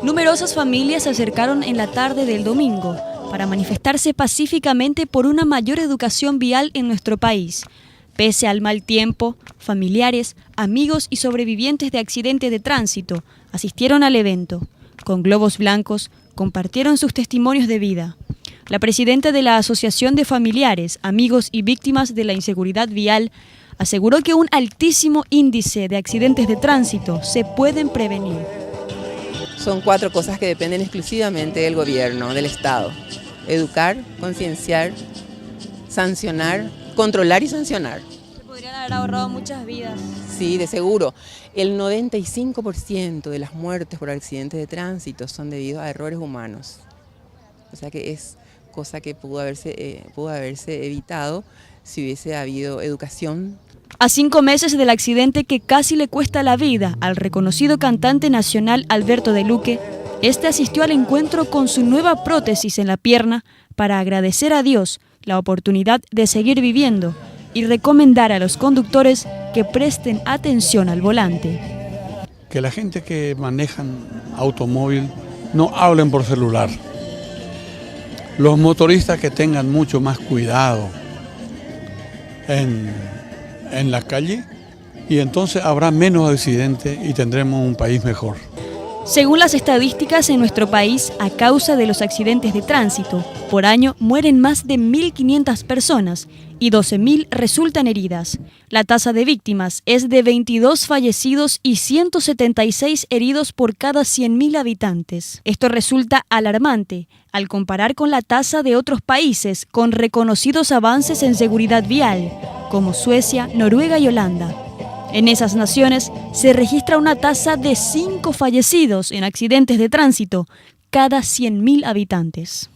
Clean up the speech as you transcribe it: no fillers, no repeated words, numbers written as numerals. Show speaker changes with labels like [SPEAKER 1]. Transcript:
[SPEAKER 1] Numerosas familias se acercaron en la tarde del domingo para manifestarse pacíficamente por una mayor educación vial en nuestro país. Pese al mal tiempo, familiares, amigos y sobrevivientes de accidentes de tránsito asistieron al evento. Con globos blancos, compartieron sus testimonios de vida. La presidenta de la Asociación de Familiares, Amigos y Víctimas de la Inseguridad Vial aseguró que un altísimo índice de accidentes de tránsito se pueden prevenir.
[SPEAKER 2] Son 4 cosas que dependen exclusivamente del gobierno, del Estado. Educar, concienciar, sancionar, controlar y sancionar.
[SPEAKER 1] Se podrían haber ahorrado muchas vidas.
[SPEAKER 2] Sí, de seguro. El 95% de las muertes por accidentes de tránsito son debido a errores humanos. O sea que es cosa que pudo haberse evitado si hubiese habido educación.
[SPEAKER 1] A 5 meses del accidente que casi le cuesta la vida al reconocido cantante nacional Alberto de Luque, este asistió al encuentro con su nueva prótesis en la pierna para agradecer a Dios la oportunidad de seguir viviendo y recomendar a los conductores que presten atención al volante.
[SPEAKER 3] Que la gente que manejan automóvil no hablen por celular. Los motoristas que tengan mucho más cuidado en la calle y entonces habrá menos accidentes y tendremos un país mejor.
[SPEAKER 1] Según las estadísticas en nuestro país, a causa de los accidentes de tránsito, por año mueren más de 1.500 personas y 12.000 resultan heridas. La tasa de víctimas es de 22 fallecidos y 176 heridos por cada 100.000 habitantes. Esto resulta alarmante al comparar con la tasa de otros países con reconocidos avances en seguridad vial, como Suecia, Noruega y Holanda. En esas naciones se registra una tasa de 5 fallecidos en accidentes de tránsito cada 100.000 habitantes.